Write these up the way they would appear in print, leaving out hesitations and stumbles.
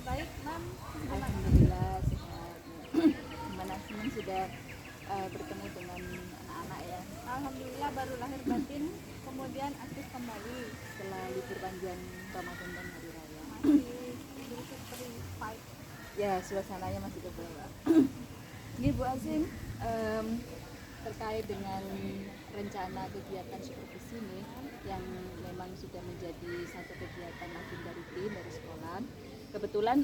baik, Mam. Gimana? Alhamdulillah sehat. Gimana senang sudah bertemu dengan anak-anak ya Alhamdulillah baru lahir batin, kemudian aktif kembali. setelah libur panjang Ramadan dan Hari Raya. Masih Idul Fitri fight. Ya suasananya masih kebawa. Ini Bu Azim terkait dengan rencana kegiatan supervisi ini yang memang sudah menjadi satu kegiatan agenda rutin dari sekolah. Kebetulan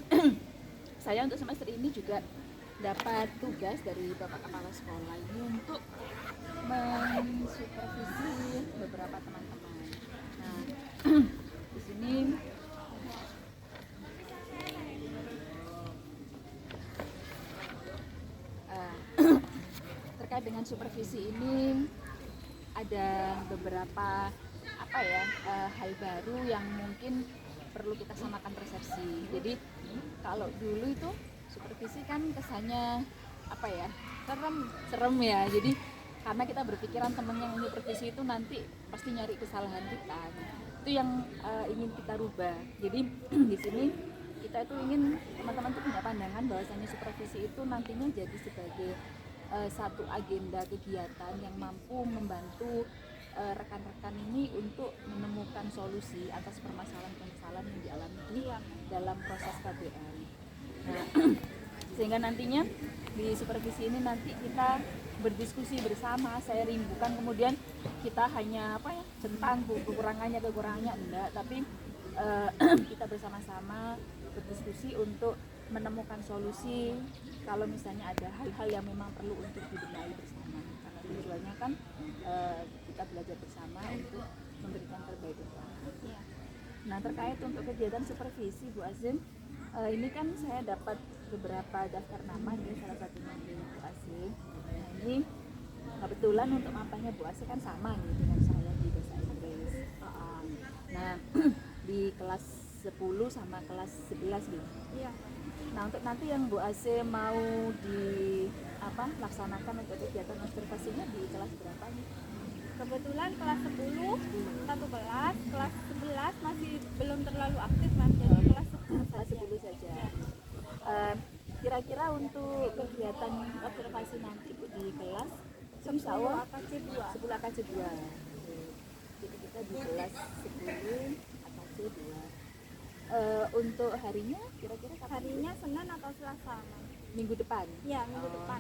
saya untuk semester ini juga dapat tugas dari Bapak Kepala Sekolah ini untuk mensupervisi beberapa teman-teman. Nah, di sini terkait dengan supervisi ini ada beberapa hal baru yang mungkin perlu kita samakan persepsi. Jadi kalau dulu itu supervisi kan kesannya serem ya. Jadi karena kita berpikiran teman yang supervisi itu nanti pasti nyari kesalahan kita. Itu yang ingin kita rubah. Jadi di sini kita itu ingin teman-teman tuh punya pandangan bahwasanya supervisi itu nantinya jadi sebagai satu agenda kegiatan yang mampu membantu rekan-rekan ini untuk menemukan solusi atas permasalahan-permasalahan yang dialami di dalam proses KBM. Nah, sehingga nantinya di supervisi ini nanti kita berdiskusi bersama, sharing, bukan kemudian kita hanya tentang kekurangannya enggak, tapi kita bersama-sama berdiskusi untuk menemukan solusi kalau misalnya ada hal-hal yang memang perlu untuk dibenahi bersama, karena tujuannya kan kita belajar bersama untuk memberikan terbaik untuk anak. Nah, terkait untuk kegiatan supervisi Bu Azim, ini kan saya dapat beberapa daftar nama nih, salah satunya di Bu Azim. Nah, ini kebetulan untuk mapanya Bu Azim kan sama nih dengan saya di bahasa Inggris. Nah, di kelas 10 sama kelas 11 nih. Iya. Nah, untuk nanti yang Bu Azim mau laksanakan untuk kegiatan observasinya di kelas berapa nih? Kebetulan kelas 10, satu kelas, kelas 11 masih belum terlalu aktif, Mam. Jadi kelas 10 Kelas 10 saja. Kira-kira untuk kegiatan observasi nanti Bu, di kelas 10 AKC 2. 10 AKC 2. Jadi kita di kelas 10 AKC 2. Untuk harinya kira-kira kapan? Harinya Senin atau Selasa, Mam? Minggu depan. Ya, minggu depan.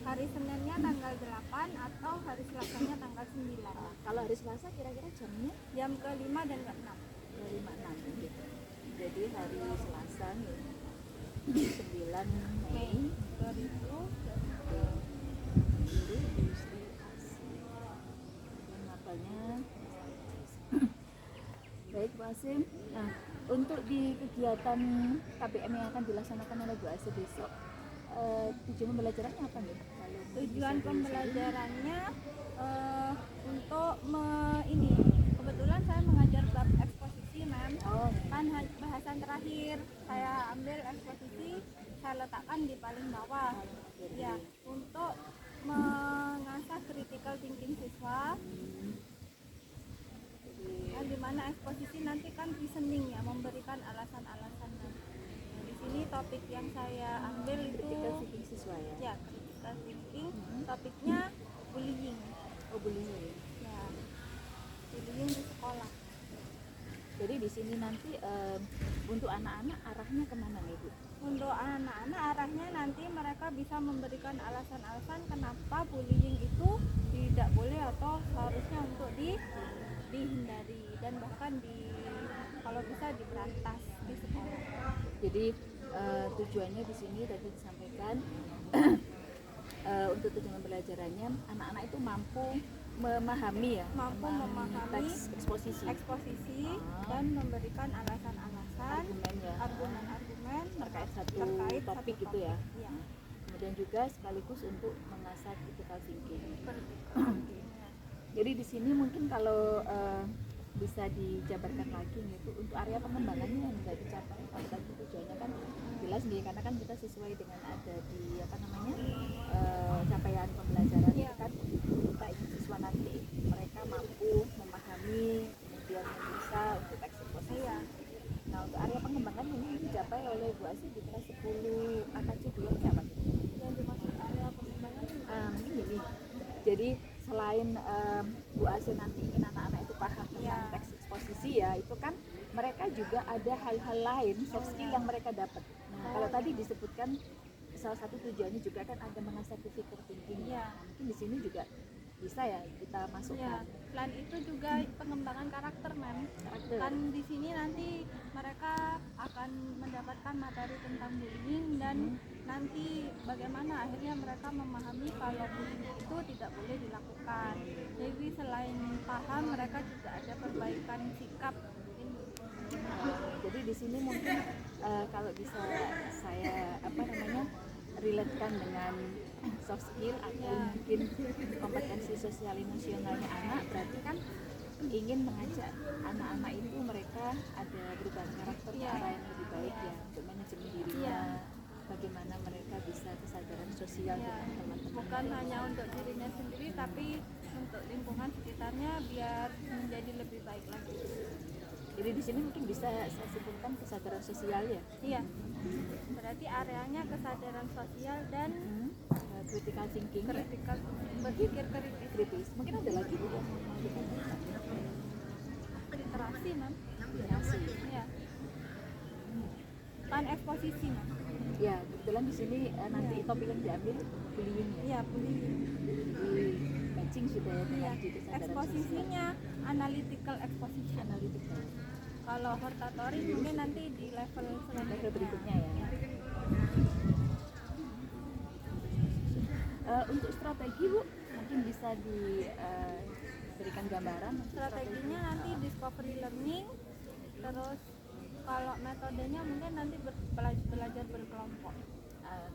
Hari Seninnya tanggal 8 atau hari Selasanya tanggal 9. Kalau hari Selasa kira-kira jamnya Jam ke-5 dan ke-6. 5-6 gitu. Jadi hari Selasa nih 9 Mei 2000. industri ASI. Yang apanya? Baik Bu Asim. Nah, untuk di kegiatan KBM yang akan dilaksanakan oleh Bu Asim besok, tujuan pembelajarannya apa nih? Tujuan pembelajarannya untuk kebetulan saya mengajar bab eksposisi, Mam. Kan bahasan terakhir saya ambil eksposisi, saya letakkan di paling bawah. Ya, untuk mengasah critical thinking siswa. Yang dimana eksposisi nanti kan reasoning ya, memberikan alasan-alasan. Nah, di sini topik yang saya ambil itu Critical thinking siswa ya? Ya, critical thinking. Topiknya bullying. Oh, bullying. Ya, bullying di sekolah. Jadi di sini nanti untuk anak-anak arahnya kemana nih Bu? Untuk anak-anak arahnya nanti mereka bisa memberikan alasan-alasan kenapa bullying itu tidak boleh atau seharusnya untuk dihindari dan bahkan kalau bisa diberantas di sekolah. Jadi tujuannya di sini tadi disampaikan untuk tujuan pembelajarannya anak-anak itu mampu memahami teks eksposisi dan memberikan alasan-alasan, argumen-argumen terkait satu topik gitu ya. Iya. Kemudian juga sekaligus untuk mengasah critical thinking. Jadi di sini mungkin kalau bisa dijabarkan lagi gitu untuk area pengembangannya yang nggak dicapai, kalau tadi tujuannya kan jelas nih, karena kan kita sesuai dengan ada di capaian pembelajaran itu kan kita ingin siswa nanti mereka mampu memahami kemudian bisa untuk eksekusi. Nah, untuk area pengembangan ini dicapai oleh oleh Bu Asih di kelas 10 AKC 2 ini apa? Yang dimaksud area pengembangan Mungkin gini, jadi selain Bu Asih nanti ingin anak-anak itu paham tentang Ya. teks eksposisi ya, itu kan mereka juga ada hal-hal lain soft skill yang mereka dapat. Nah, kalau tadi disebutkan salah satu tujuannya juga kan ada mengasah critical thinking. Ya. Nah, mungkin di sini juga bisa ya kita ya, masukkan selain itu juga pengembangan karakter mem. karakter. Kan di sini nanti mereka akan mendapatkan materi tentang bullying dan nanti bagaimana akhirnya mereka memahami kalau bullying itu tidak boleh dilakukan. Jadi selain paham mereka juga ada perbaikan sikap. Jadi di sini mungkin kalau bisa saya relatekan dengan soft skill atau mungkin kompetensi sosial emosionalnya anak, berarti kan ingin mengajak anak-anak itu mereka ada perubahan karakter ke arah yang lebih baik ya, untuk manajemen dirinya, bagaimana mereka bisa kesadaran sosial dengan teman-teman, bukan hanya untuk dirinya sendiri tapi untuk lingkungan sekitarnya biar menjadi lebih baik lagi. Jadi di sini mungkin bisa saya simpulkan kesadaran sosial ya. Iya. Berarti areanya kesadaran sosial dan critical thinking, critical, berpikir kritis. Mungkin ada lagi Bu yang mau ditambahkan? Literasi mem. Literasi. Iya. Kan eksposisi mem. Ya, kebetulan di sini nanti topik yang diambil bullying ya. Iya, bullying. Di matching sudah ya dengan di kesadaran Eksposisinya analytical exposition. analytical. Kalau hortatory mungkin nanti di level Level berikutnya ya. Untuk strategi Bu, mungkin bisa diberikan gambaran. Strateginya nanti discovery learning, terus kalau metodenya mungkin nanti belajar berkelompok.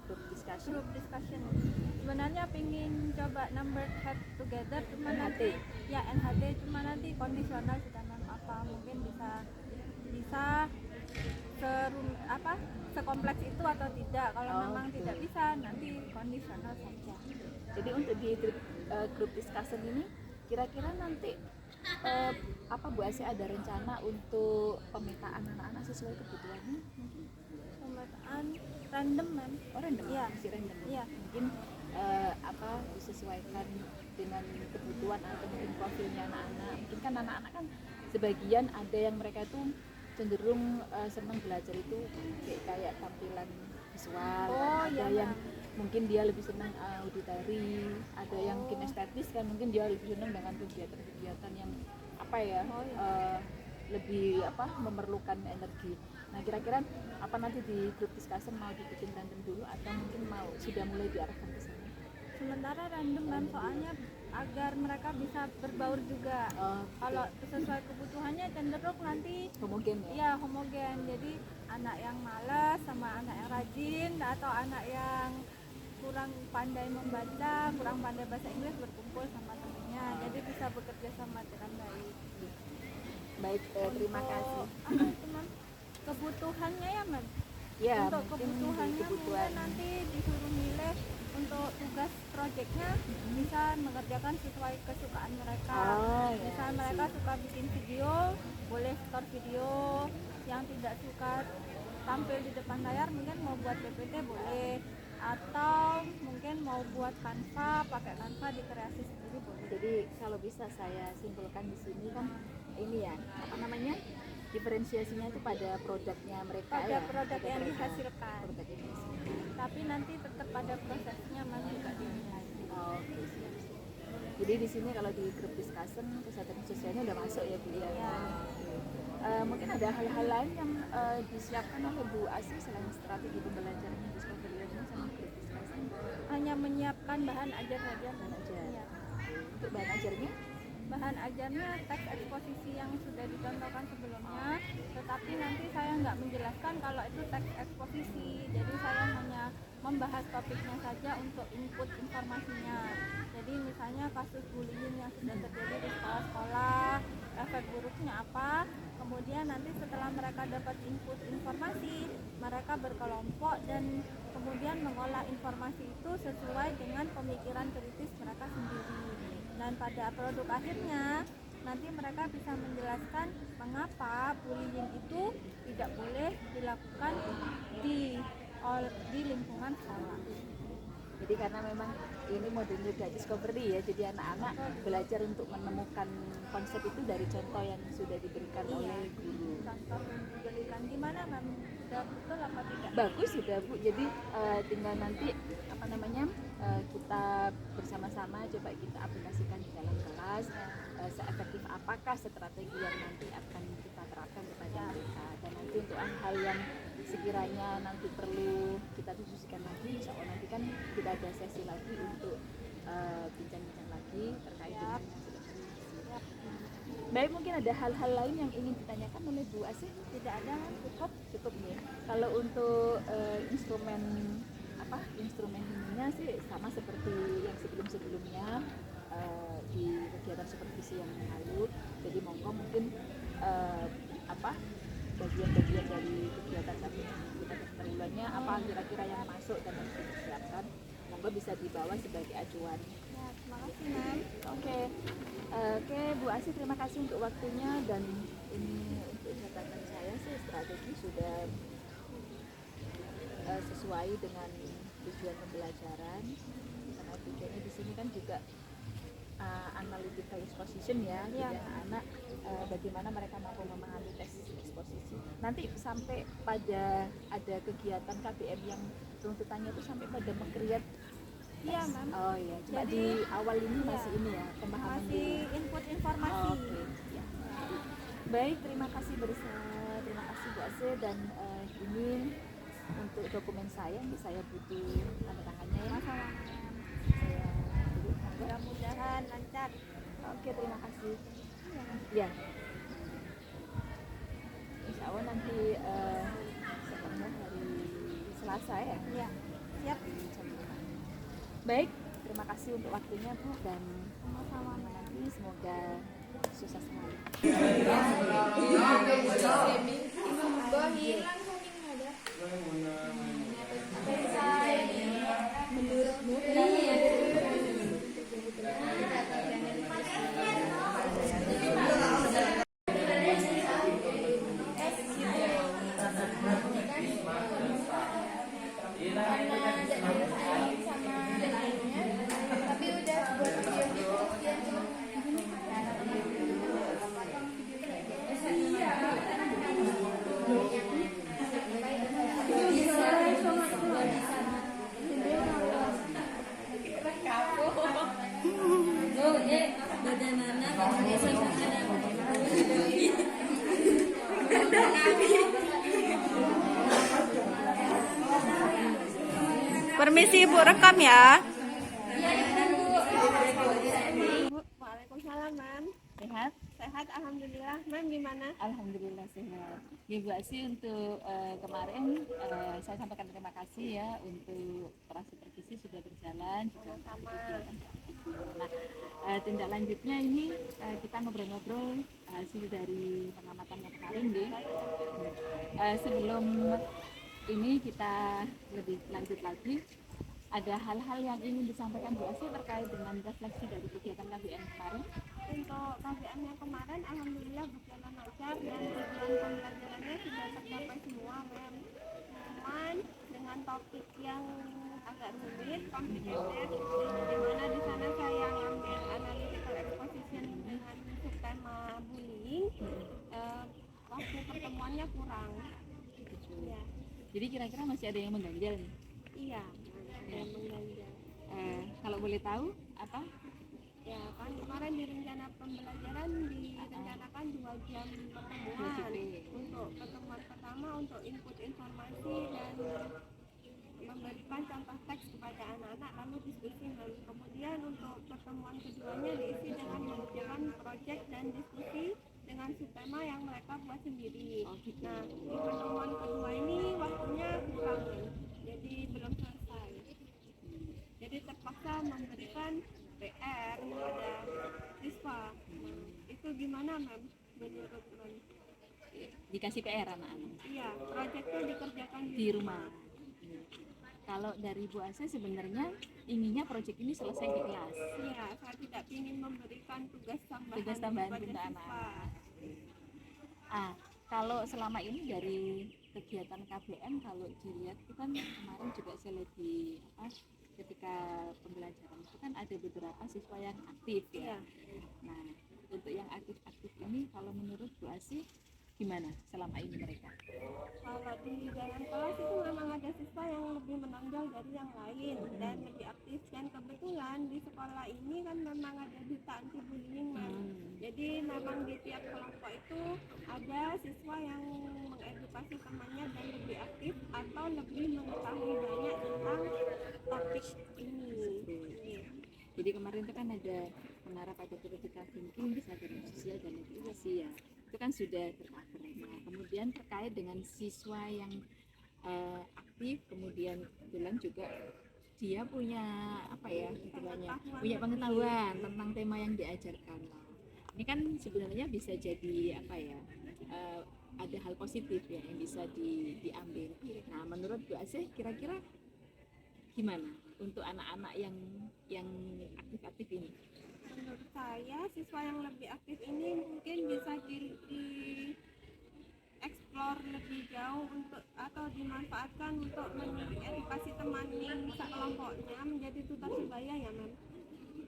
Group discussion. Group discussion. Sebenarnya pengen coba number head together, cuma nanti ya NHT, cuma nanti kondisional sudah apa mungkin bisa sekompleks itu atau tidak. Kalau memang tidak bisa nanti kondisional saja. Jadi untuk di group discussion ini kira-kira nanti Bu Asih ada rencana untuk pemetaan anak-anak sesuai kebutuhannya? Pemetaan random kan? Oh random? Iya. Masih random? Iya. Mungkin disesuaikan dengan kebutuhan atau mungkin profilnya anak-anak. Mungkin kan anak-anak kan sebagian ada yang mereka tuh cenderung senang belajar itu kayak tampilan visual, ada yang mungkin dia lebih senang auditory, ada yang kinestetis kan mungkin dia lebih senang dengan kegiatan-kegiatan yang lebih memerlukan energi. Nah kira-kira apa nanti di group discussion mau dibikin random dulu atau mungkin sudah mulai diarahkan ke sana? Sementara random kan soalnya agar mereka bisa berbaur juga. Kalau sesuai kebutuhannya cenderung nanti homogen ya? Iya homogen, jadi anak yang malas sama anak yang rajin atau anak yang kurang pandai membaca, kurang pandai bahasa Inggris berkumpul sama temennya, jadi bisa bekerja sama dengan baik. Baik, terima kasih. Kebutuhannya ya Man? Ya, untuk kebutuhannya mungkin nanti disuruh milih untuk tugas proyeknya bisa mengerjakan sesuai kesukaan mereka. Misalnya mereka suka bikin video, boleh store video. Yang tidak suka tampil di depan layar mungkin mau buat PPT boleh, atau mungkin mau buat Canva, pakai Canva dikreasi sendiri boleh. Jadi kalau bisa saya simpulkan di sini kan ini ya, diferensiasinya itu pada produknya mereka, pada produk yang dihasilkan. Tapi nanti tetap pada prosesnya mana juga dinilai. Oke, siap. Jadi di sini kalau di group discussion kesadaran sosialnya udah masuk ya Bu ya. Mungkin ada hal-hal lain yang disiapkan oleh Bu Asih selain strategi pembelajaran yang discovery learning sama group discussion? Hanya menyiapkan bahan ajar saja. Ya. Untuk bahan ajarnya? Bahan ajarnya teks eksposisi yang sudah dicontohkan sebelumnya, tetapi nanti saya nggak menjelaskan kalau itu teks eksposisi, jadi saya hanya membahas topiknya saja untuk input informasinya. Jadi misalnya kasus bullying yang sudah terjadi di sekolah-sekolah, efek buruknya apa, kemudian nanti setelah mereka dapat input informasi, mereka berkelompok dan kemudian mengolah informasi itu sesuai dengan pemikiran kritis mereka sendiri. Dan pada produk akhirnya nanti mereka bisa menjelaskan mengapa bullying itu tidak boleh dilakukan di lingkungan sekolah. Jadi karena memang ini modern juga discovery ya, jadi anak-anak belajar untuk menemukan konsep itu dari contoh yang sudah diberikan oleh guru. Contoh yang diberikan gimana Mam? Sudah betul apa tidak? Bagus sudah Bu, jadi tinggal nanti apa namanya kita bersama-sama coba kita aplikasikan di dalam kelas, seefektif apakah strategi yang nanti akan kita terapkan kepada mereka, dan nanti untuk hal yang sekiranya nanti perlu kita diskusikan lagi, insya Allah nanti kan kita ada sesi lagi untuk bincang-bincang lagi terkait dengan yang sudah terjadi. Baik, mungkin ada hal-hal lain yang ingin ditanyakan oleh Bu Asih? Tidak ada, Cukup nih. Kalau untuk instrumen ininya sih sama seperti yang sebelumnya di kegiatan supervisi yang lalu. Jadi monggo mungkin bagian-bagian dari kegiatan kita keperluannya apa kira-kira yang masuk dan harus dipersiapkan, monggo bisa dibawa sebagai acuan. ya, terima kasih Mam. Oke, Bu Asih, terima kasih untuk waktunya, dan ini untuk catatan saya sih strategi sudah sesuai dengan tujuan pembelajaran, karena tujuannya di sini kan juga analytical exposition ya, jadi anak bagaimana mereka mampu memahami teks eksposisi. Nanti sampai pada ada kegiatan KBM yang tuntutannya itu sampai pada meng-create. Iya Mam. Oh iya, cuma Jadi, di awal ini masih ini ya, pemahaman masih dulu. input informasi. Oke, ya. Baik, terima kasih terima kasih Bu Asih, dan ini untuk dokumen saya butuh tanda tangannya ya. Masalah Saya dulu, monggo. mudah-mudahan lancar. Oke, terima kasih. Ya. Insya Allah nanti setelah hari Selasa ya. Ya, siap. Baik, terima kasih untuk waktunya Bu, dan Sama-sama. nanti semoga sukses selalu. Permisi Ibu, rekam ya. Waalaikumsalam Mam. Sehat? Sehat alhamdulillah. Mam gimana? Alhamdulillah sehat. Ya Bu Asih, untuk kemarin saya sampaikan terima kasih ya untuk para supervisi sudah berjalan juga Sama. Nah, tindak lanjutnya ini kita ngobrol-ngobrol hasil dari pengamatan yang kemarin deh. Sebelum ini kita lebih lanjut lagi, ada hal-hal yang ingin disampaikan Bu Asih terkait dengan refleksi dari kegiatan KBM kemarin? Untuk KBM yang kemarin alhamdulillah berjalan lancar dan tujuan pembelajarannya sudah tercapai semua Mam. Cuman dengan topik yang agak rumit, complicated, di mana di sana saya ngambil analytical exposition dengan subtema bullying, waktu pertemuannya kurang. Ya. Jadi kira-kira masih ada yang mengganjal nih? Iya, ada yang mengganjal. Kalau boleh tahu apa? Ya kan kemarin di rencana pembelajaran direncanakan 2 jam pertemuan. Untuk pertemuan pertama untuk input informasi dan memberikan contoh teks kepada anak-anak lalu diskusi. Lalu kemudian untuk pertemuan keduanya diisi dengan mengerjakan proyek dan diskusi dengan subtema yang mereka buat sendiri. Nah, di pertemuan kedua ini waktunya kurang, jadi belum selesai. Jadi terpaksa memberikan PR kepada siswa. Itu gimana Mam? Menurut Mam? Dikasih PR anak-anak? Iya, proyeknya dikerjakan Di rumah. Kalau dari Bu Asih sebenarnya inginnya proyek ini selesai di kelas. Iya, saya tidak ingin memberikan tugas tambahan Tugas tambahan kepada untuk siswa. anak-anak. Kalau selama ini dari kegiatan KBM kalau dilihat itu kan kemarin juga saya lagi apa, ketika pembelajaran itu kan ada beberapa siswa yang aktif ya. Iya. Nah, untuk yang aktif-aktif ini kalau menurut Bu Asih gimana selama ini mereka? Kalau di dalam kelas itu memang ada siswa yang lebih menonjol dari yang lain dan lebih aktif, dan kebetulan di sekolah ini kan memang ada duta anti bullying Mas. Jadi memang di tiap kelompok itu ada siswa yang mengedukasi temannya dan lebih aktif atau lebih mengetahui banyak tentang topik ini. Iya. Jadi kemarin itu kan ada mengarah pada critical thinking, kesadaran sosial dan edukasi ya. Itu kan sudah tercover. Nah, kemudian terkait dengan siswa yang aktif, kemudian kebetulan juga dia punya apa ya istilahnya, punya pengetahuan tentang tema yang diajarkan. Nah, ini kan sebenarnya bisa jadi apa ya, ada hal positif ya yang bisa diambil. Nah, menurut Bu Asih kira-kira gimana untuk anak-anak yang aktif-aktif ini? Menurut saya siswa yang lebih aktif ini mungkin bisa di explore lebih jauh untuk atau dimanfaatkan untuk mengedukasi teman sekelompoknya menjadi duta sebaya ya Mem.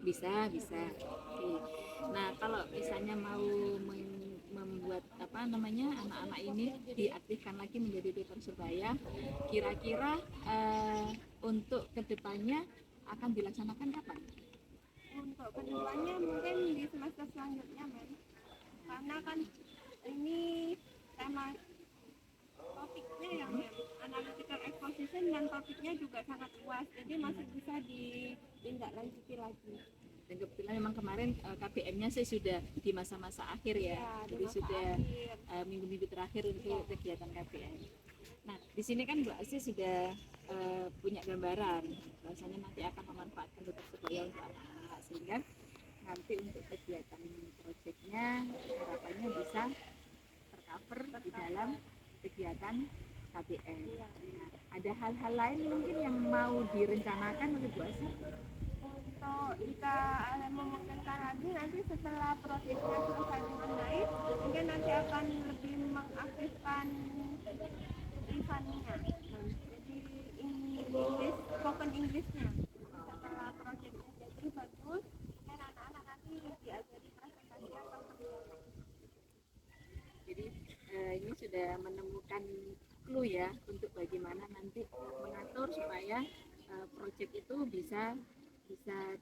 Bisa oke. Nah, kalau misalnya mau membuat apa namanya anak-anak ini diaktifkan lagi menjadi tutor sebaya, kira-kira untuk kedepannya akan dilaksanakan kapan? Untuk kedepannya mungkin di semester selanjutnya Mem, karena kan ini tema topiknya ya Mem, analytical exposition, dan topiknya juga sangat luas, jadi masih bisa ditindaklanjuti lagi. Dan kebetulan memang kemarin KBM-nya saya sudah di masa-masa akhir ya, jadi masa sudah akhir. minggu-minggu terakhir untuk kegiatan KBM. Nah, di sini kan Mbak Asih sudah punya gambaran bahwasanya nanti akan memanfaatkan tutor sebaya untuk anak-anak, sehingga nanti untuk kegiatan proyeknya harapannya bisa tercover di dalam kegiatan KBM. Nah, ada hal-hal lain mungkin yang mau direncanakan oleh Bu Asih? Untuk jika ada memungkinkan lagi nanti setelah prosesnya selesai dengan baik, mungkin nanti akan lebih mengaktifkan lisannya, jadi English, spoken Englishnya. Setelah proyeknya jadi bagus, dan anak-anak nanti diajari presentasi atau performa. Jadi ini sudah menemukan clue ya untuk bagaimana nanti mengatur supaya proyek itu bisa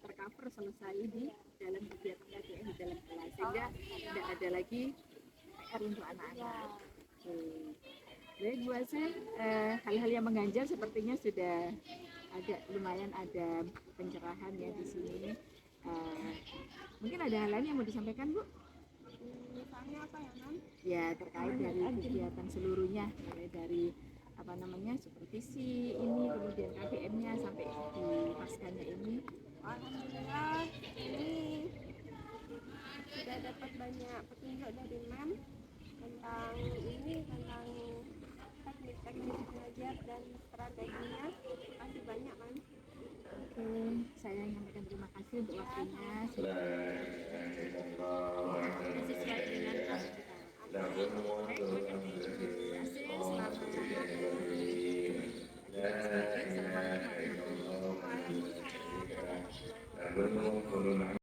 tercover selesai di dalam kegiatan KBM di dalam kelas, sehingga tidak ada lagi PR untuk anak-anak. Baik Bu Asih, hal-hal yang mengganjal sepertinya sudah agak lumayan ada pencerahan ya di sini. Mungkin ada hal lain yang mau disampaikan Bu? Misalnya apa ya Mam? Ya terkait dari kegiatan seluruhnya, mulai dari apa namanya supervisi ini, kemudian KBM-nya sampai di paskanya ini. Alhamdulillah ini sudah dapat banyak petunjuk dari Mem tentang teknik-teknik belajar dan strateginya. Terima kasih banyak Mem. Oke, saya menyampaikan terima kasih untuk waktunya. Sesuai dengan kelas kita. Baik, terima kasih. Selamat Assalamualaikum warahmatullahi wabarakatuh. Waalaikumsalam warahmatullahi wabarakatuh.